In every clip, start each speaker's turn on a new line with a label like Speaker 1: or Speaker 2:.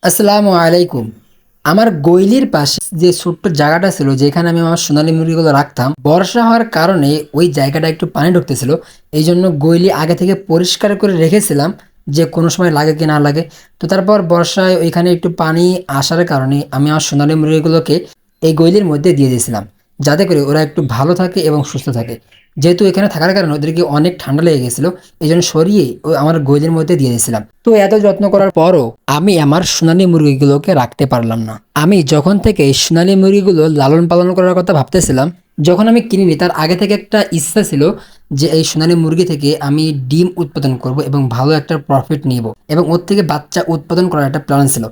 Speaker 1: আসসালামু আলাইকুম। আমার গৈলির পাশে যে ছোট্ট জায়গাটা ছিল যেখানে আমি আমার সোনালী মুরগিগুলো রাখতাম, বর্ষা হওয়ার কারণে ওই জায়গাটা একটু পানি ঢুকতেছিল। এই জন্য গৈলি আগে থেকে পরিষ্কার করে রেখেছিলাম যে কোনো সময় লাগে কি না লাগে। তো তারপর বর্ষায় ওইখানে একটু পানি আসার কারণে আমি আমার সোনালী মুরগিগুলোকে এই গৈলির মধ্যে দিয়ে দিয়েছিলাম, যাতে করে ওরা একটু ভালো থাকে এবং সুস্থ থাকে। যেহেতু এখানে থাকার কারণে ওদেরকে অনেক ঠান্ডা লেগে গেছিল, এই জন্য সরিয়ে ওই আমার গৈলির মধ্যে দিয়ে দিয়েছিলাম। তো এত যত্ন করার পরও আমি আমার সোনালী মুরগিগুলোকে রাখতে পারলাম না। আমি যখন থেকে এই সোনালী মুরগিগুলো লালন পালন করার কথা ভাবতেছিলাম, যখন আমি কিনিনি তার আগে থেকে একটা ইচ্ছা ছিল যে এই সোনালী মুরগি থেকে আমি ডিম উৎপাদন করব এবং ভালো একটা প্রফিট নিব এবং ওর থেকে বাচ্চা উৎপাদন করার একটা প্ল্যান ছিল।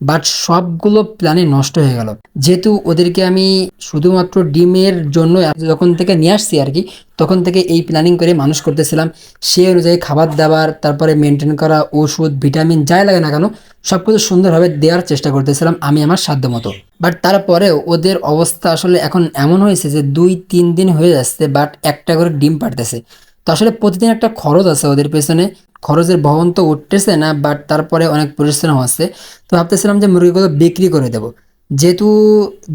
Speaker 1: বাট সবগুলো প্ল্যানই নষ্ট হয়ে গেল, যেহেতু ওদেরকে আমি শুধুমাত্র ডিমের জন্য যখন থেকে নিয়ে আসছি আর কি, তখন থেকে এই প্ল্যানিং করে মানুষ করতেছিলাম। সেই অনুযায়ী খাবার দাবার, তারপরে মেনটেন করা, ওষুধ, ভিটামিন যাই লাগে না কেন সবকিছু সুন্দরভাবে দেওয়ার চেষ্টা করতেছিলাম আমি আমার সাধ্য মতো। বাট তারপরেও ওদের অবস্থা আসলে এখন এমন হয়েছে যে 2-3 দিন হয়ে যাচ্ছে বাট একটা করে ডিম পারতেছে। তো আসলে প্রতিদিন একটা খরচ আছে ওদের পেছনে, খরচের বহন তো উঠতেছে না, বাট তারপরে অনেক পরিশ্রম হচ্ছে। তো ভাবতেছিলাম যে মুরগিগুলো বিক্রি করে দেবো, যেহেতু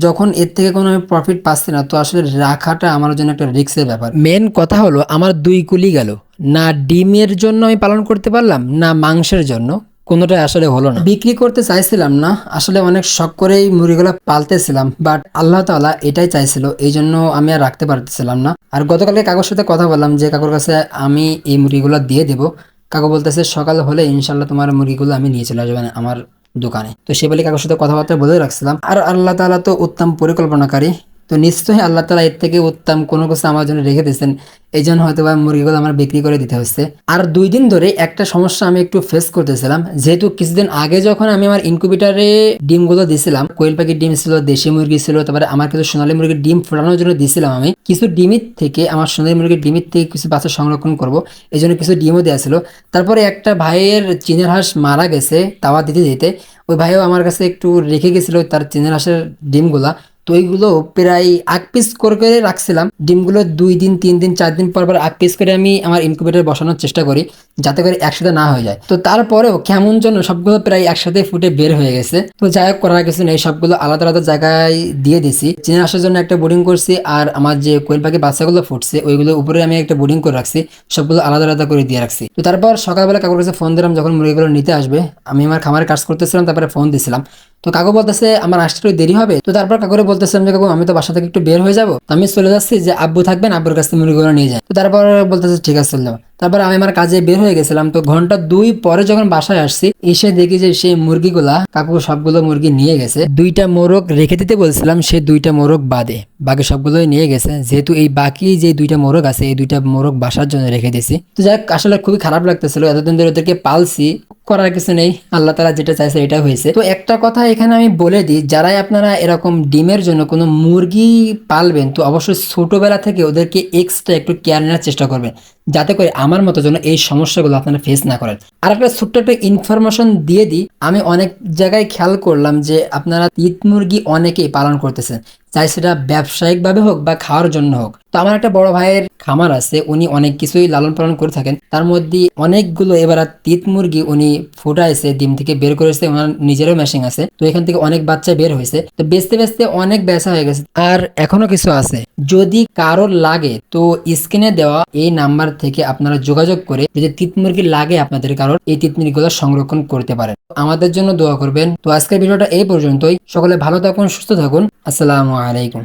Speaker 1: যখন এর থেকে কোনো আমি প্রফিট পাচ্ছি না, তো আসলে রাখাটা আমার জন্য একটা রিস্কের ব্যাপার। মেন কথা হলো আমার দুই কুলি গেল, না ডিমের জন্য আমি পালন করতে পারলাম না মাংসের জন্য, কোনোটাই আসলে হলো না। বিক্রি করতে চাইছিলাম না, আসলে অনেক শখ করেই মুরগিগুলো পালতেছিলাম, বাট আল্লাহ তাআলা এটাই চাইছিল, এই জন্য আমি আর রাখতে পারতেছিলাম না। আর গতকালকে কাকুর সাথে কথা বললাম যে কাকুর কাছে আমি এই মুরগিগুলো দিয়ে দেবো। কাকু বলতেছে সকাল হলে ইনশাল্লাহ তোমার মুরগিগুলো আমি নিয়ে চলে আসবো আমার দোকানে। তো সে বলে কাকুর সাথে কথাবার্তা বলে রাখছিলাম। আর আল্লাহ তাআলা তো উত্তম পরিকল্পনাকারী, তো নিশ্চয়ই আল্লাহ তাআলা এর থেকে উত্তম কোনো কিছু আমার জন্য রেখে দিয়েছেন। এই জন্য হয়তো বা মুরগিগুলো আমার বিক্রি করে দিতে হচ্ছে। আর 2 দিন ধরে একটা সমস্যা আমি একটু ফেস করতেছিলাম, যেহেতু কিছুদিন আগে যখন আমি আমার ইনকিউবেটরে ডিমগুলো দিছিলাম, কোয়েল পাখির ডিম ছিল, দেশি মুরগি ছিল, তারপরে আমার কিছু সোনালী মুরগির ডিম ফোটানোর জন্য দিছিলাম। আমি কিছু ডিমের থেকে আমার সোনালী মুরগির ডিমের থেকে কিছু বাচ্চা সংরক্ষণ করব, এই জন্য কিছু ডিমও দেওয়া ছিল। তারপরে একটা ভাইয়ের চীনের হাঁস মারা গেছে তাওয়া দিতে দিতে, ওই ভাইও আমার কাছে একটু রেখে গেছিল তার চীনের হাঁসের ডিমগুলা। তো ওইগুলো প্রায় 8 পিস করে করে রাখছিলাম ডিমগুলো। 2 দিন 3 দিন 4 দিন পর পর 8 পিস করে আমি আমার ইনকিউবেটরে বসানোর চেষ্টা করি, যাতে করে একসাথে না হয়ে যায়। তো তারপরেও কেমন যেন সবগুলো প্রায় একসাথে ফুটে বের হয়ে গেছে। তো যাই হোক, করার কিছু নেই, সবগুলো আলাদা আলাদা জায়গায় দিয়ে দিছি। চীনে আসার জন্য একটা বোর্ডিং করছি, আর আমার যে কোয়েল পাখি বাচ্চাগুলো ফুটছে ওইগুলো উপরে আমি একটা বোর্ডিং করে রাখছি, সবগুলো আলাদা আলাদা করে দিয়ে রাখছি। তো তারপর সকালবেলা কাকুর কাছে ফোন দিলাম যখন মুরগিগুলো নিতে আসবে, আমি আমার খামারে কাজ করতেছিলাম, তারপরে ফোন দিছিলাম। তো কাকু বলতেছে আমার আসতে একটু দেরি হবে। তো তারপর কাকুরে বলতেছিলাম যে কাকু আমি তো বাসা থেকে একটু বের হয়ে যাবো, তো আমি চলে যাচ্ছি, যে আব্বু থাকবেন আব্বুর কাছ থেকে মুরগিগুলো নিয়ে যায়। তো তারপর বলতেছে ঠিক আছে চলে যাবো। তারপর আমি আমার কাজে বের হয়ে গেছিলাম। তো ঘন্টা 2 পরে যখন বাসায় আসছি, এসে দেখি যে সেই মুরগিগুলা কাকু সবগুলো মুরগি নিয়ে গেছে। 2টা মোরগ রেখে দিতে বলছিলাম, সে 2টা মোরগ বাদে বাকি সবগুলোই নিয়ে গেছে। যেহেতু এই বাকি যে 2টা মোরগ আছে, এই 2টা মোরগ বাসার জন্য রেখে দিয়েছি। তো যাই হোক, আসলে খুবই খারাপ লাগতেছিল, এতদিন ধরে ওদেরকে পালছি, করার কিছু নেই, আল্লাহ তাআলা যেটা চাইছে এটা হয়েছে। তো একটা কথা এখানে আমি বলে দিই, যারাই আপনারা এরকম ডিমের জন্য কোনো মুরগি পালবেন, তো অবশ্যই ছোটবেলা থেকে ওদেরকে এক্সট্রা একটু কেয়ার নেওয়ার চেষ্টা করবেন, যাতে করে আমার মতো যেন এই সমস্যাগুলো আপনারা ফেস না করেন। আর একটা ছোট্ট একটা ইনফরমেশন দিয়ে দিই, আমি অনেক জায়গায় খেয়াল করলাম যে আপনারা তিত মুরগি অনেকেই পালন করতেছেন, চাই সেটা ব্যবসায়িক ভাবে হোক বা খাওয়ার জন্য হোক। তো আমার একটা বড় ভাইয়ের খামার আছে, উনি অনেক কিছুই লালন পালন করে থাকেন, তার মধ্যে অনেকগুলো এবার তিত মুরগি উনি ফুটাইছে, ডিম থেকে বের করেছে, ওনার নিজেরও মেশিন আছে। তো এখান থেকে অনেক বাচ্চা বের হয়েছে, তো বেচতে বেচতে অনেক বেচা হয়ে গেছে, আর এখনো কিছু আছে। যদি কারোর লাগে তো স্ক্রিনে দেওয়া এই নাম্বার থেকে আপনারা যোগাযোগ করে যদি তিত মুরগি লাগে আপনাদের কারোর, এই তিত মুরগিগুলো সংরক্ষণ করতে পারেন। আমাদের জন্য দোয়া করবেন। তো আজকের ভিডিওটা এই পর্যন্তই, সকলে ভালো থাকুন, সুস্থ থাকুন, আসসালামু আলাইকুম।